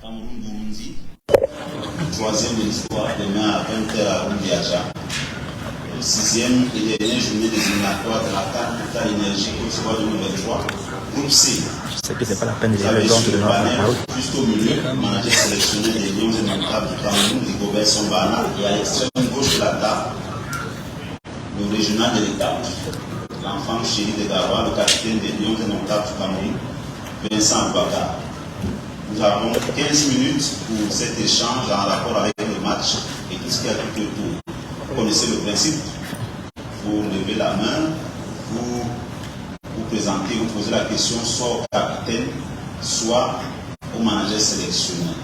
Cameroun-Burundi, troisième de l'histoire, demain à 20h à Oudiacha. Sixième et dernière journée des éliminatoires de la CAN Total Énergie Côte d'Ivoire 2023. Groupe C. Je sais que c'est pas la peine de lire le don de notre parole. Juste au milieu, manager sélectionné des Lions et Notables du Cameroun, Rigobert Sombana, et à l'extrême gauche de la table, le régional de l'État, l'enfant chéri de Gawa, le capitaine des Lions et Notables du Cameroun, Vincent Boubacar. Nous avons 15 minutes pour cet échange en rapport avec le match et tout ce qui a tout autour. Vous connaissez le principe. Vous levez la main, vous vous présentez, vous posez la question soit au capitaine, soit au manager sélectionné.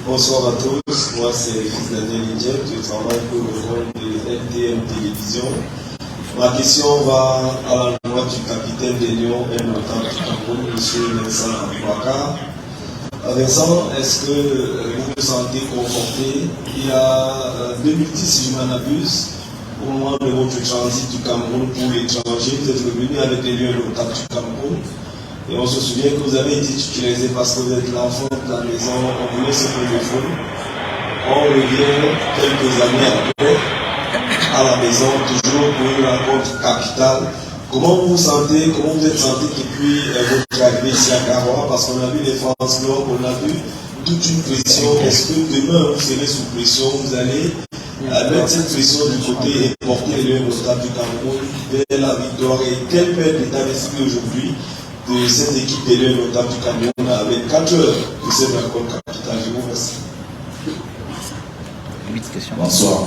Bonsoir à tous, moi c'est Fils Daniel Indiep, je travaille pour le compte de LTM Télévision. Ma question va à l'endroit du capitaine des Lions et notamment du Cameroun, M. Vincent Boubacar. Vincent, est-ce que vous vous sentez conforté? Il y a 2010, si je m'en abuse, au moment de votre transit du Cameroun pour l'étranger, vous êtes revenu avec les Lions et notamment du Cameroun. Et on se souvient que vous avez été titularisé parce que vous êtes l'enfant de la maison, on voulait ce téléphone. On revient quelques années après à la maison, toujours pour une rencontre capitale. Comment vous vous sentez, comment vous êtes senti depuis votre arrivée ici à Garoua? Parce qu'on a vu les France Nord, on a vu toute une pression. Est-ce que demain vous serez sous pression? Vous allez mettre cette pression du côté et porter les Lions notables du Cameroun vers la victoire? Et quel peut être l'état d'esprit aujourd'hui de cette équipe des Lions notables du Cameroun avec 4 heures de cette rencontre capitale? Je vous remercie. Bonsoir.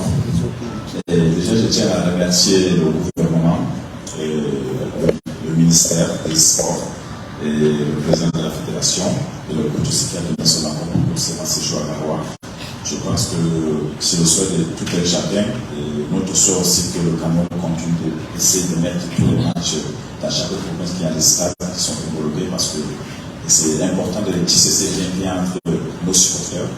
Déjà, je tiens à remercier le gouvernement, le ministère des Sports et le président de la fédération et le coach qui a donné son accord pour ce séjour à Garoua. Je pense que c'est le souhait de tout un chacun et notre souhait aussi que le Cameroun continue d'essayer de mettre tous les matchs dans chaque province qui a des stades qui sont homologués parce que c'est important de tisser ces liens entre nos supporters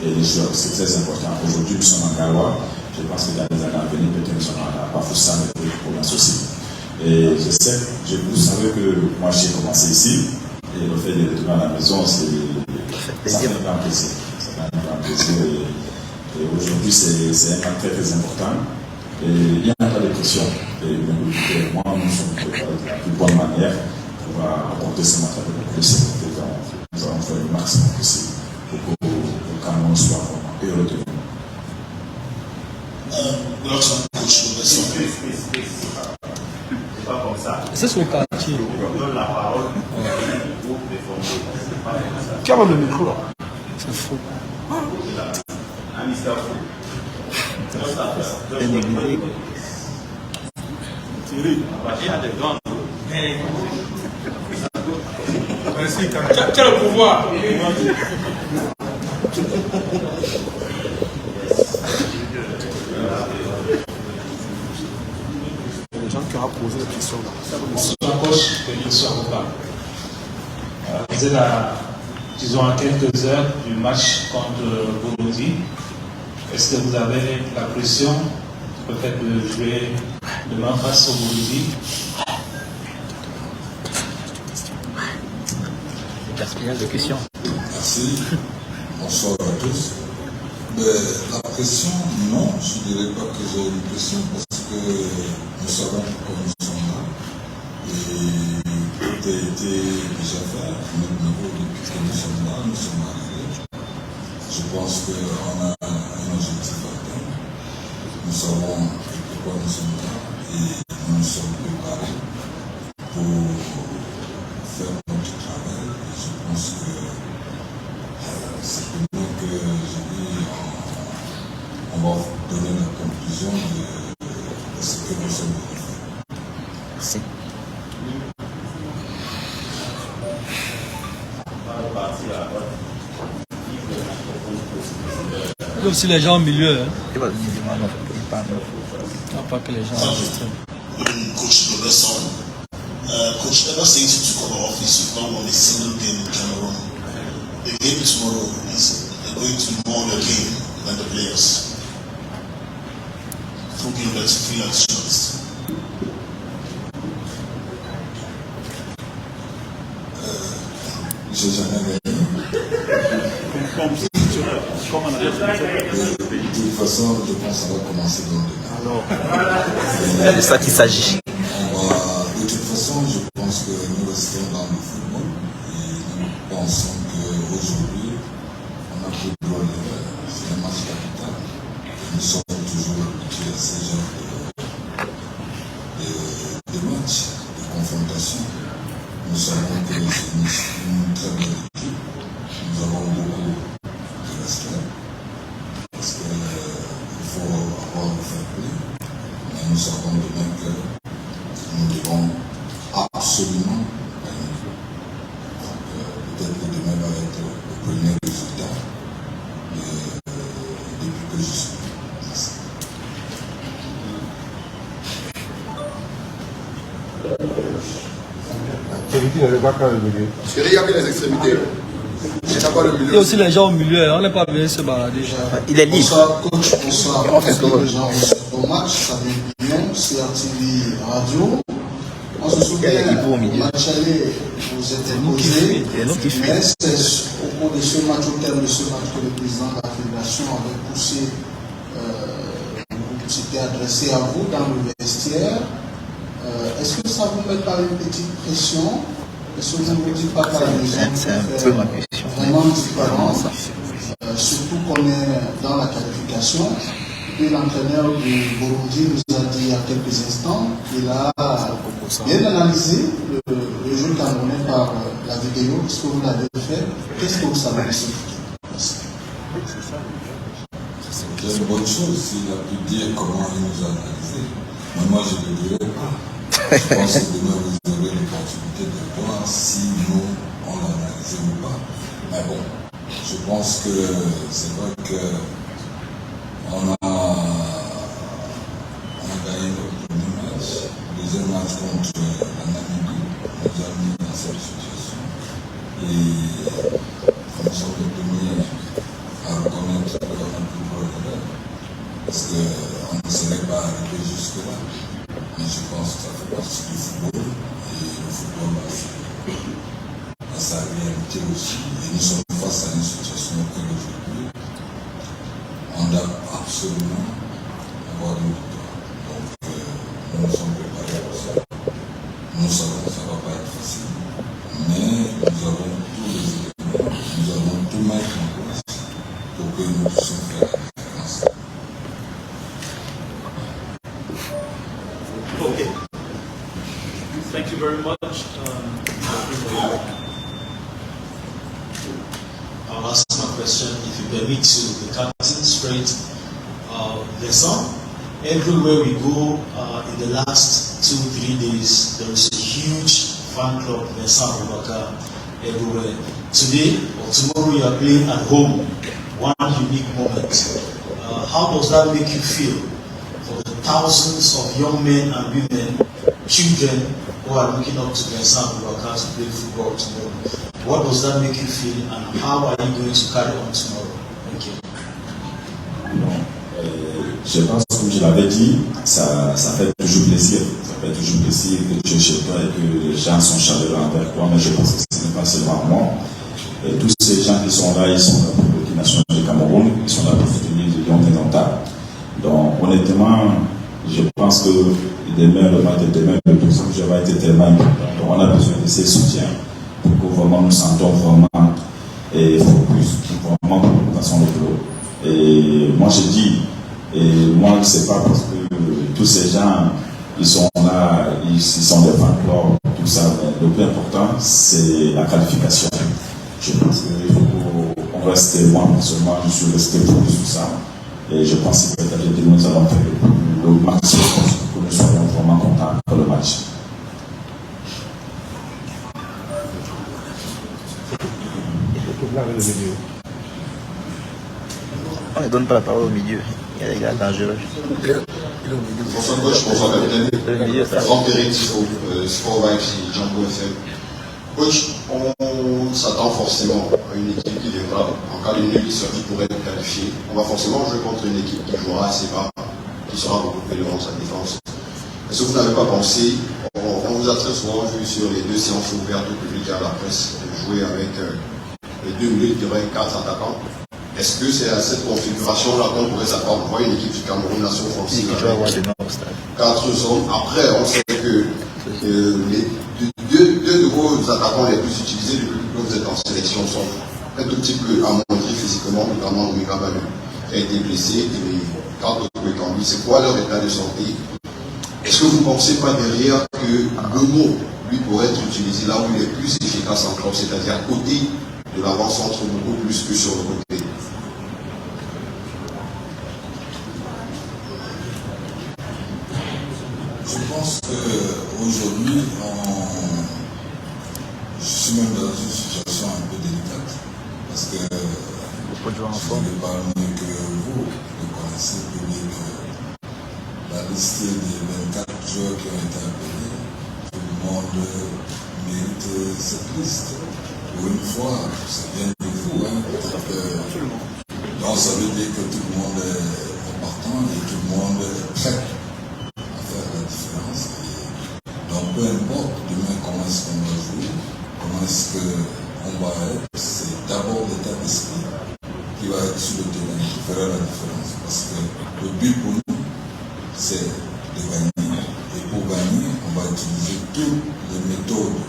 et les joueurs. C'est très important. Aujourd'hui, nous sommes en Garoua. Je pense que dans les années à venir, peut-être nous sommes à Bafoussam et d'autres provinces aussi. Et je sais, vous savez que moi j'ai commencé ici et le fait de retourner à la maison, ça fait un grand plaisir. Ça fait un grand plaisir et aujourd'hui c'est un match très très important. Et il n'y a pas de pression. Et moi, nous sommes préparés de la plus bonne manière pour apporter ce match avec le plaisir. Nous allons faire le maximum possible pour que le Cameroun soit vraiment heureux de nous. C'est sur le quartier. La parole Qui a le micro là? C'est faux. Tu as le pouvoir. Les gens qui ont posé la question là. Coach de l'Inso vous êtes à, disons, à quelques heures du match contre Burundi. Est-ce que vous avez la pression peut-être de jouer demain face au Burundi? Gaspillage de questions. Merci. Bonsoir à tous. Mais la pression, non, je ne dirais pas que j'ai une pression parce que nous savons pourquoi nous sommes là. Et tout a été déjà fait à notre niveau depuis que nous sommes là, nous sommes arrivés. Je pense qu'on a un objectif à atteindre. Nous savons pourquoi nous sommes là et nous nous sommes préparés pour faire notre travail. Et je pense que c'est pour nous que je dis on va donner la conclusion de ce que nous sommes là. Merci. Comme si les gens au milieu. Il va dire, Pas que les gens. Coach Robertson. Coach, ever since you took over office, you've not won a single game in Cameroon. The game tomorrow is a going to know the game than the players. Through game that you feel as journalists. J'ai jamais gagné. De toute façon, je pense que ça va commencer dans le C'est de ça qu'il s'agit. De toute façon, je pense que nous restons dans le football et nous pensons qu'aujourd'hui, on a pris le rôle, c'est un match capital. Nous sommes toujours habitués à ces genres de matchs, de confrontations. Nous savons que c'est une très belle équipe. Nous avons beaucoup de respect parce qu'il faut avoir le fair play. Mais nous savons de même que nous devons absolument gagner. Donc peut-être que demain va être le premier résultat depuis que je suis. Merci. Chérie, il y a que les extrémités. Il y a aussi les gens au milieu, on n'est pas venu se balader. Il est libre. Bonsoir coach, bonsoir. Les gens au match, ça vient bien, c'est RTV Radio. On se souvient, au match aller, vous êtes imposé, mais c'est au cours de ce match, au terme de ce match, que le président de la fédération avait poussé, s'était adressé à vous dans le vestiaire. Est-ce que ça vous met pas une petite pression? Est-ce que vous ne vous dites pas qu'à la maison, c'est un peu ma question. Vraiment différent, surtout qu'on est dans la qualification. Et l'entraîneur de Burundi nous a dit il y a quelques instants qu'il a bien analysé le jeu camerounais par la vidéo. Est-ce que vous l'avez fait? Qu'est-ce que vous savez de ce foot? C'est une bonne chose s'il a pu dire comment il nous a analysé. Mais moi, je ne le dirais pas. Je pense que demain, vous aurez l'opportunité de voir si nous, on l'a analysé ou pas. Mais bon, je pense que c'est vrai qu'on a gagné le premier match. Le deuxième match contre la Namibie nous a mis dans cette situation. Et nous sommes les premiers à reconnaître qu'on a pu le relever. Parce qu'on ne serait pas arrivé jusque-là. Mais je pense que ça fait partie du football et le football a sa réalité aussi. Et nous sommes face à une situation que aujourd'hui, on doit absolument avoir une victoire. Donc nous nous sommes préparés pour ça. Nous savons que ça ne va pas être facile. Mais nous avons tous les éléments, nous allons tout mettre en place pour que nous puissions faire la différence. Okay. Thank you very much. I'll ask my question, if you permit, to the captain straight. Vincent, everywhere we go in the last 2-3 days, there is a huge fan club, Vincent Aboubakar, everywhere. Today or tomorrow you are playing at home, one unique moment. How does that make you feel for the thousands of young men and women, children who are looking up to Vincent Aboubakar to play football tomorrow? What does that make you feel, and how are you going to carry on tomorrow? Thank you. Je pense, comme je l'avais dit, ça fait toujours plaisir. Ça fait toujours plaisir que tu es chez toi et que les gens sont chaleureux envers toi, mais je pense que ce n'est pas seulement moi. Et tous ces gens qui sont là, ils sont là pour l'équipe nationale du Cameroun, ils sont là pour soutenir les Lions des Antas. Donc, honnêtement, je pense que demain, le match de demain, le deuxième jeu va être tellement important. Donc, on a besoin de ces soutiens pour que vraiment nous sentons vraiment focus, vraiment pour nous passons le boulot. Et moi, je dis, et moi, c'est pas parce que tous ces gens, ils sont là, ils sont des fan clubs, tout ça, mais le plus important, c'est la qualification. Je pense qu'on reste, moi, personnellement, je suis resté focus sur ça. Et je pense que nous allons faire le maximum pour que nous soyons vraiment contents pour le match. On ne donne pas la parole au milieu. Il y a des gars dangereux. Bonsoir coach, bonsoir capitaine. Le milieu, ça. Franck Perret, Sport 20 FC, Django FM. Coach, on s'attend forcément à une équipe qui viendra en cas d'une nul qui pourrait être qualifiée, on va forcément jouer contre une équipe qui jouera assez bas, qui sera beaucoup plus devant sa défense. Est-ce que vous n'avez pas pensé, on vous a très souvent vu sur les 2 séances ouvertes au public et à la presse, jouer avec les 2 milieux de terrain, 4 attaquants. Est-ce que c'est à cette configuration-là qu'on pourrait s'attendre? On voit une équipe du Cameroun, nation offensive, 4 hommes. Après, on sait que les deux de vos attaquants les plus utilisés depuis que vous êtes en sélection sont un tout petit peu amoindris physiquement, notamment Omega Balu, qui a été blessé, et les 4 autres Kambi. C'est quoi leur état de santé? Est-ce que vous ne pensez pas derrière que Bemo, lui, pourrait être utilisé là où il est plus efficace en club, c'est-à-dire à côté de l'avant-centre beaucoup plus que sur le côté? Je pense qu'aujourd'hui, je suis même dans une situation un peu délicate, parce que je ne parle mieux que vous, vous connaissez public la liste des 24 joueurs qui ont été appelés. Tout le monde mérite cette liste. Pour une fois, c'est bien de vous, hein, donc ça veut dire que tout le monde est partant et tout le monde est prêt à faire la différence. Donc peu importe demain comment est-ce qu'on va jouer, comment est-ce qu'on va être, c'est d'abord l'état d'esprit qui va être sur le terrain qui fera la différence. Parce que le but pour nous, c'est de gagner. Et pour gagner, on va utiliser toutes les méthodes.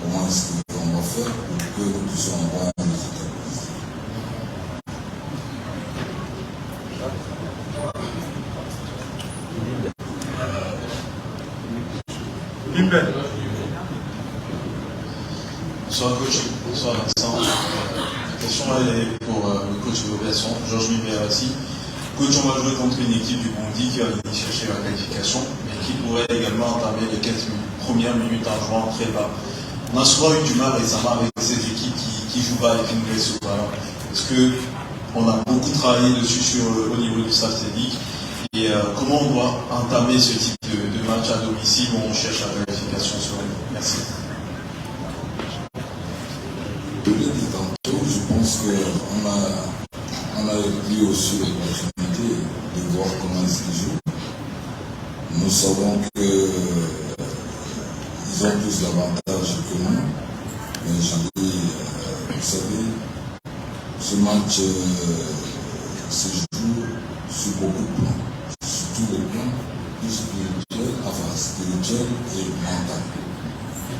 Comment est-ce qu'on va faire pour que nous puissions avoir un résultat positif. Bonsoir coach, bonsoir Vincent. La question est pour le coach de l'opération, Georges Miberati. Coach, on va jouer contre une équipe du Bondi qui va venir chercher la qualification, mais qui pourrait également entamer les 15 premières minutes en jouant très bas. On a souvent eu du mal récemment avec ces équipes qui jouent bas et qui nous laissent au ballon. Est-ce qu'on a beaucoup travaillé dessus au niveau du staff technique et comment on doit entamer ce type de match à domicile où on cherche la qualification sur nous? Merci. Je l'ai dit tantôt, je pense qu'on a eu aussi l'opportunité de voir comment ils jouent. Nous savons qu'ils ont plus d'avantages que nous. Mais je dis, vous savez, ce match se joue sur beaucoup de plans. Sur tous les plans, plus spirituel, enfin spirituel et mental.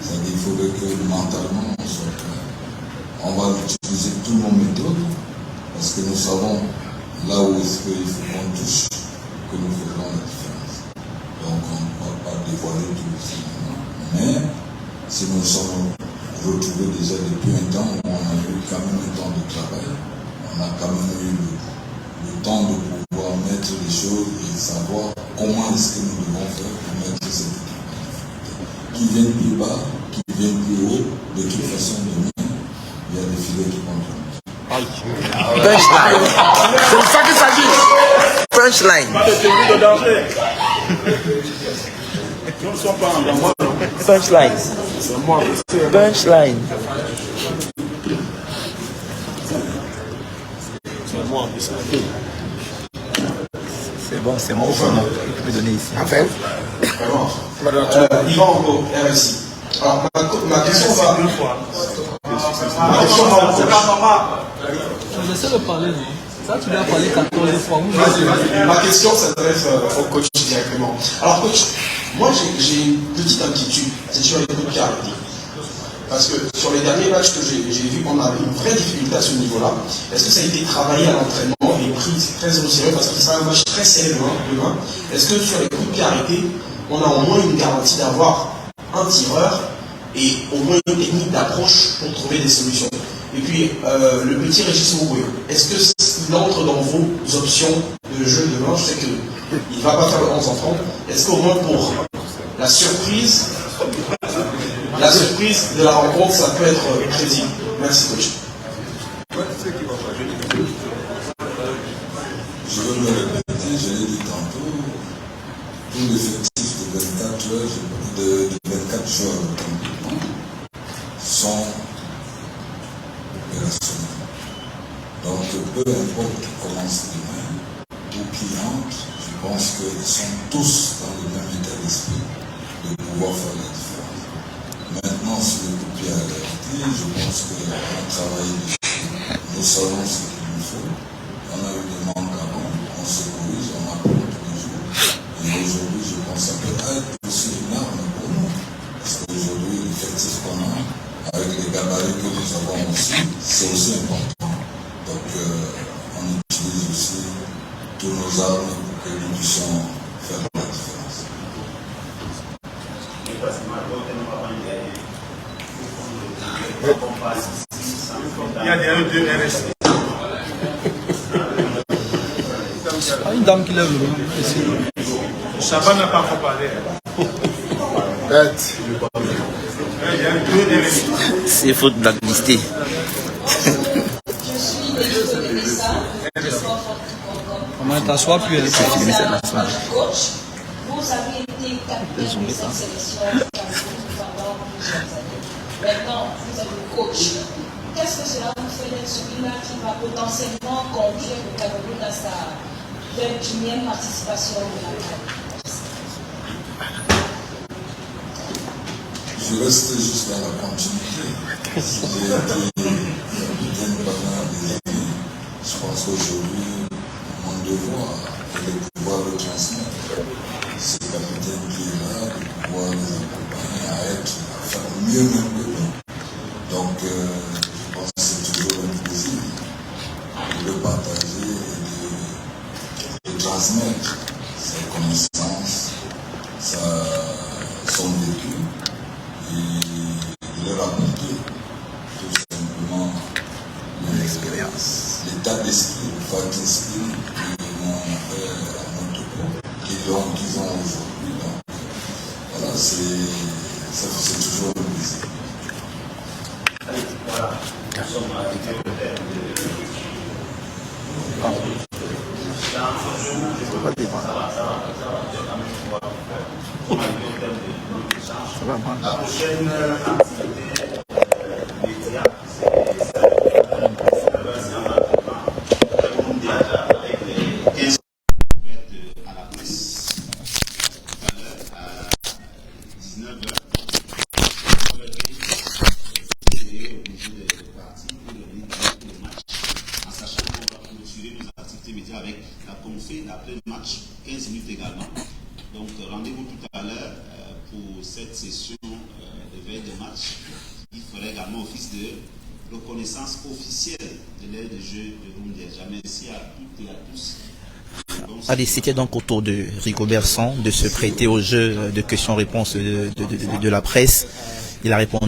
C'est-à-dire qu'il faudrait que mentalement on soit prêt. On va utiliser toutes nos méthodes parce que nous savons là où il faut qu'on touche que nous faisons la différence. Donc on ne va pas dévoiler tout ça maintenant. Mais si nous sommes retrouvés déjà depuis un temps où on a eu quand même un temps de travail, on a quand même eu le temps de pouvoir mettre les choses et savoir comment est-ce que nous devons faire pour mettre cette équipe en difficulté. Qui viennent plus bas, qui viennent plus haut, de toute façon demain, il y a des filets qui comptent. Punchline. C'est de ça qu'il s'agit. Punchline. Punchline. Punchline. C'est bon, c'est mon nom. Je peux donner ici. Enfin. Yvan Ango, RSI. Alors, ma question va. C'est pas normal. J'essaie de parler. Ça, tu dois parler 14 fois. Ma question s'adresse au coach directement. Alors, coach, moi j'ai une petite inquiétude. C'est sur les coups de pied arrêtés. Parce que sur les derniers matchs que j'ai vu qu'on avait une vraie difficulté à ce niveau-là. Est-ce que ça a été travaillé à l'entraînement et pris très au sérieux parce qu'il sera un match très serré demain? Est-ce que sur les coups de pied arrêtés, on a au moins une garantie d'avoir un tireur et au moins une technique d'approche pour trouver des solutions? Et puis, le petit Régis Mouboué, est-ce qu'il entre dans vos options de jeu demain? Je sais qu'il ne va pas faire le 11 enfants. Est-ce qu'au moins pour la surprise de la rencontre, ça peut être crédible? Merci, coach. Je veux me répéter, je l'ai dit tantôt, tout l'effectif de 24 joueurs sont opérationnels. peu importe qui commence demain ou qui entre, je pense qu'ils sont tous dans le même état d'esprit de pouvoir faire la différence. Maintenant, sur le coup de pied à l'égalité, je pense qu'on a travaillé dessus, nous savons ce qu'il nous faut, on a eu des manques avant, on se corrige, on apprend tous les jours. Et aujourd'hui, je pense que ça peut être aussi une arme pour nous. Parce qu'aujourd'hui, l'effectif qu'on a, avec les gabarits que nous avons aussi, c'est aussi important. Donc, on utilise aussi tous nos armes pour que nous puissions faire la différence. Il y a des deux RSI. Une dame qui lève le nom. Chaban n'a pas encore parlé. Il y a deux RSI. C'est faute blacklisté. Comment t'assois plus elle C'est filmé, c'est la semaine. Vous avez été capitaine de cette sélection pendant plusieurs années. Maintenant, vous êtes le coach. Qu'est-ce que cela vous fait d'être celui-là qui va potentiellement conduire le Cameroun à sa 21e participation de la CAN? Je reste juste dans la continuité. J'ai été capitaine pendant des années. Je pense qu'aujourd'hui, mon devoir est de pouvoir le transmettre. Ce capitaine qui est là, de pouvoir les accompagner à faire mieux même que nous. Donc, je pense que c'est toujours un plaisir de le partager et de transmettre ses connaissances, son vécu. Et de leur apporter tout simplement l'état d'esprit, le fighting spirit qu'ils ont fait à notre groupe, qu'ils ont aujourd'hui. Donc, voilà, c'est toujours un plaisir. Voilà, nous sommes arrivés au terme de la prochaine activité média, c'est avec les 15 ouvertes à la presse. Tout à l'heure, à 19h, on va obligé de partir pour le match, en sachant qu'on va clôturer nos activités médias avec la conférence d'après-match, 15 minutes également. Donc rendez-vous tout à l'heure pour cette session de veille de match qui ferait également office de reconnaissance officielle de l'aide de jeu de Rumdiaja. Merci à toutes et à tous. Allez, c'était donc au tour de Rigobert Song de se prêter au jeu de questions-réponses de la presse. Il a répondu